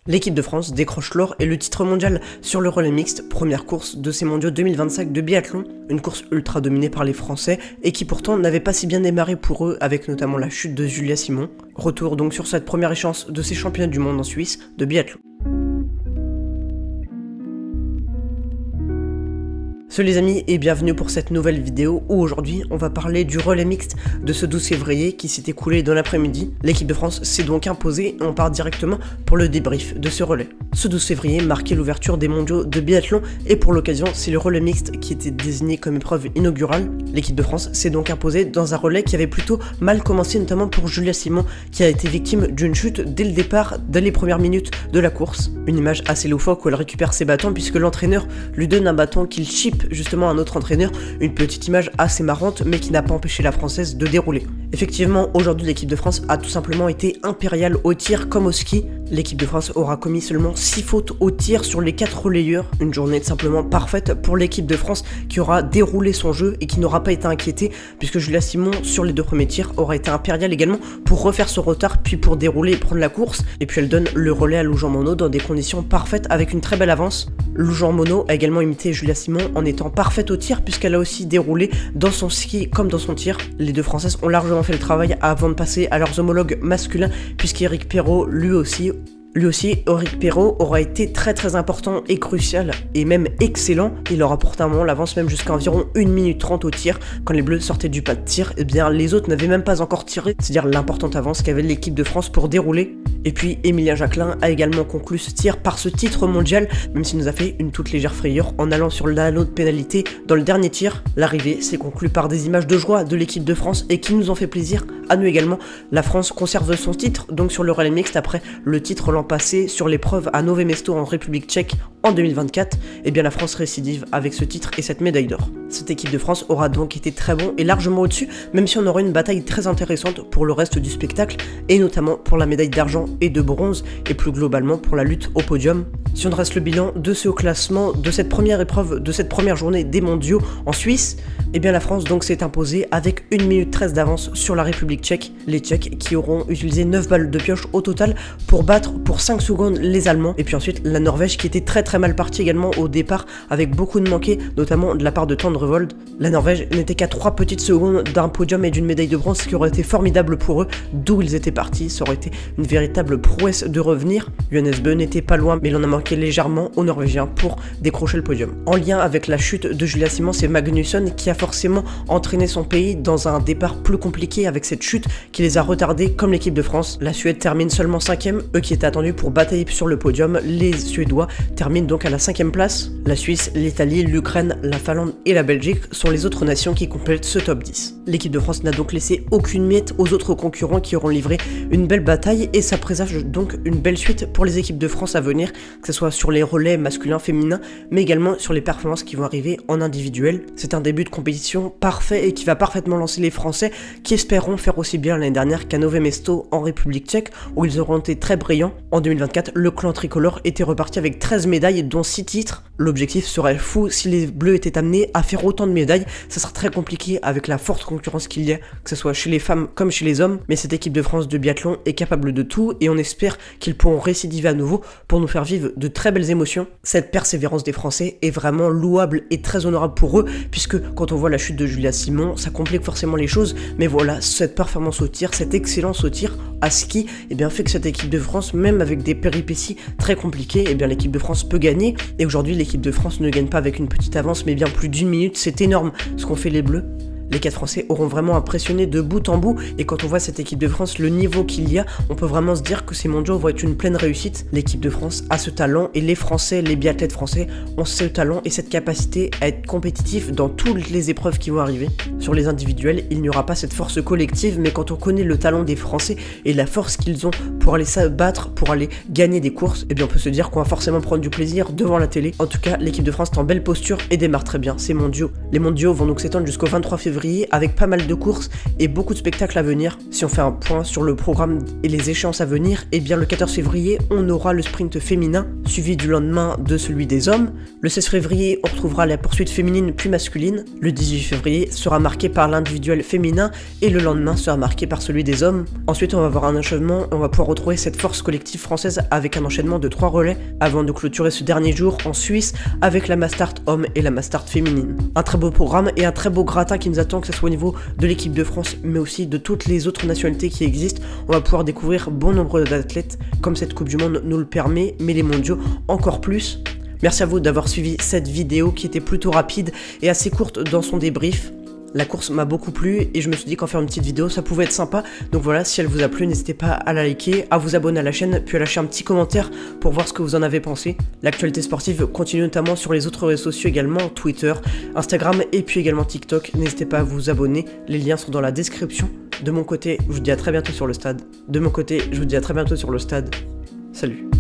L'équipe de France décroche l'or et le titre mondial sur le relais mixte, première course de ces mondiaux 2025 de biathlon, une course ultra dominée par les Français et qui pourtant n'avait pas si bien démarré pour eux avec notamment la chute de Julia Simon. Retour donc sur cette première échéance de ces championnats du monde en Suisse de biathlon. Salut les amis et bienvenue pour cette nouvelle vidéo où aujourd'hui on va parler du relais mixte de ce 12 février qui s'est écoulé dans l'après-midi. L'équipe de France s'est donc imposée et on part directement pour le débrief de ce relais. Ce 12 février marquait l'ouverture des mondiaux de biathlon et pour l'occasion c'est le relais mixte qui était désigné comme épreuve inaugurale. L'équipe de France s'est donc imposée dans un relais qui avait plutôt mal commencé, notamment pour Julia Simon qui a été victime d'une chute dès le départ, dès les premières minutes de la course. Une image assez loufoque où elle récupère ses bâtons puisque l'entraîneur lui donne un bâton qu'il chip justement un autre entraîneur, une petite image assez marrante mais qui n'a pas empêché la française de dérouler. Effectivement, aujourd'hui l'équipe de France a tout simplement été impériale au tir comme au ski. L'équipe de France aura commis seulement 6 fautes au tir sur les 4 relayeurs, une journée simplement parfaite pour l'équipe de France qui aura déroulé son jeu et qui n'aura pas été inquiétée puisque Julia Simon sur les 2 premiers tirs aura été impériale également pour refaire son retard puis pour dérouler et prendre la course, et puis elle donne le relais à Lou Jean Monod dans des conditions parfaites avec une très belle avance. Lou Jean Monod a également imité Julia Simon en étant parfaite au tir puisqu'elle a aussi déroulé dans son ski comme dans son tir. Les 2 Françaises ont largement fait le travail avant de passer à leurs homologues masculins puisqu'Éric Perrault lui aussi, Éric Perrault aura été très important et crucial et même excellent. Il aura porté un moment l'avance même jusqu'à environ 1 minute 30 au tir. Quand les Bleus sortaient du pas de tir, et bien les autres n'avaient même pas encore tiré, c'est-à-dire l'importante avance qu'avait l'équipe de France pour dérouler. Et puis Émilien Jacquelin a également conclu ce tir par ce titre mondial, même s'il nous a fait une toute légère frayeur en allant sur l'anneau de pénalité dans le dernier tir. L'arrivée s'est conclue par des images de joie de l'équipe de France et qui nous ont fait plaisir à nous également. La France conserve son titre donc sur le relais mixte après le titre l'an passé sur l'épreuve à Nové Mesto en République tchèque en 2024, et bien la France récidive avec ce titre et cette médaille d'or. Cette équipe de France aura donc été très bon et largement au-dessus, même si on aura une bataille très intéressante pour le reste du spectacle, et notamment pour la médaille d'argent et de bronze, et plus globalement pour la lutte au podium. Si on dresse le bilan de ce classement, de cette première épreuve, de cette première journée des mondiaux en Suisse, et bien la France donc s'est imposée avec 1 minute 13 d'avance sur la République tchèque. Les Tchèques qui auront utilisé 9 balles de pioche au total pour battre pour 5 secondes les Allemands, et puis ensuite la Norvège qui était très mal partie également au départ avec beaucoup de manqués, notamment de la part de Tandrevold. La Norvège n'était qu'à 3 petites secondes d'un podium et d'une médaille de bronze, ce qui aurait été formidable pour eux, d'où ils étaient partis. Ça aurait été une véritable prouesse de revenir. Johannes Bø n'était pas loin mais il en a manqué légèrement aux Norvégiens pour décrocher le podium. En lien avec la chute de Julia Simon, c'est Magnusson qui a forcément entraîné son pays dans un départ plus compliqué avec cette chute qui les a retardés comme l'équipe de France. La Suède termine seulement 5ème, eux qui étaient attendus pour batailler sur le podium. Les Suédois terminent donc à la 5ème place. La Suisse, l'Italie, l'Ukraine, la Finlande et la Belgique sont les autres nations qui complètent ce top 10. L'équipe de France n'a donc laissé aucune miette aux autres concurrents qui auront livré une belle bataille et ça présage donc une belle suite pour les équipes de France à venir, que ce soit sur les relais masculins, féminins, mais également sur les performances qui vont arriver en individuel. C'est un début de compétition parfait et qui va parfaitement lancer les Français qui espéreront faire aussi bien l'année dernière qu'à Nové Mesto en République tchèque où ils auront été très brillants. En 2024, le clan tricolore était reparti avec 13 médailles dont 6 titres. L'objectif serait fou si les Bleus étaient amenés à faire autant de médailles. Ça sera très compliqué avec la forte concurrence qu'il y a, que ce soit chez les femmes comme chez les hommes, mais cette équipe de France de biathlon est capable de tout et on espère qu'ils pourront récidiver à nouveau pour nous faire vivre de très belles émotions. Cette persévérance des Français est vraiment louable et très honorable pour eux puisque quand on voit la chute de Julia Simon, ça complique forcément les choses, mais voilà, cette performance au tir, cette excellence au tir à ski, et bien fait que cette équipe de France, même avec des péripéties très compliquées, et bien l'équipe de France peut gagner. Et aujourd'hui l'équipe de France ne gagne pas avec une petite avance mais bien plus d'1 minute, c'est énorme ce qu'ont fait les Bleus. Les 4 Français auront vraiment impressionné de bout en bout et quand on voit cette équipe de France, le niveau qu'il y a, on peut vraiment se dire que ces mondiaux vont être une pleine réussite. L'équipe de France a ce talent et les Français, les biathlètes français ont ce talent et cette capacité à être compétitifs dans toutes les épreuves qui vont arriver. Sur les individuels, il n'y aura pas cette force collective, mais quand on connaît le talent des Français et la force qu'ils ont pour aller se battre, pour aller gagner des courses, et bien on peut se dire qu'on va forcément prendre du plaisir devant la télé. En tout cas, l'équipe de France est en belle posture et démarre très bien ces mondiaux. Les mondiaux vont donc s'étendre jusqu'au 23 février février avec pas mal de courses et beaucoup de spectacles à venir. Si on fait un point sur le programme et les échéances à venir, et bien le 14 février, on aura le sprint féminin, suivi du lendemain de celui des hommes. Le 16 février, on retrouvera la poursuite féminine puis masculine. Le 18 février sera marqué par l'individuel féminin et le lendemain sera marqué par celui des hommes. Ensuite, on va avoir un enchaînement, on va pouvoir retrouver cette force collective française avec un enchaînement de 3 relais avant de clôturer ce dernier jour en Suisse avec la Mass Start homme et la Mass Start féminine. Un très beau programme et un très beau gratin qui nous attend, que ce soit au niveau de l'équipe de France mais aussi de toutes les autres nationalités qui existent. On va pouvoir découvrir bon nombre d'athlètes comme cette Coupe du Monde nous le permet, mais les mondiaux encore plus. Merci à vous d'avoir suivi cette vidéo qui était plutôt rapide et assez courte dans son débrief. La course m'a beaucoup plu et je me suis dit qu'en faire une petite vidéo ça pouvait être sympa. Donc voilà, si elle vous a plu, n'hésitez pas à la liker, à vous abonner à la chaîne, puis à lâcher un petit commentaire pour voir ce que vous en avez pensé. L'actualité sportive continue notamment sur les autres réseaux sociaux également, Twitter, Instagram et puis également TikTok. N'hésitez pas à vous abonner, les liens sont dans la description. De mon côté, je vous dis à très bientôt sur le stade. Salut.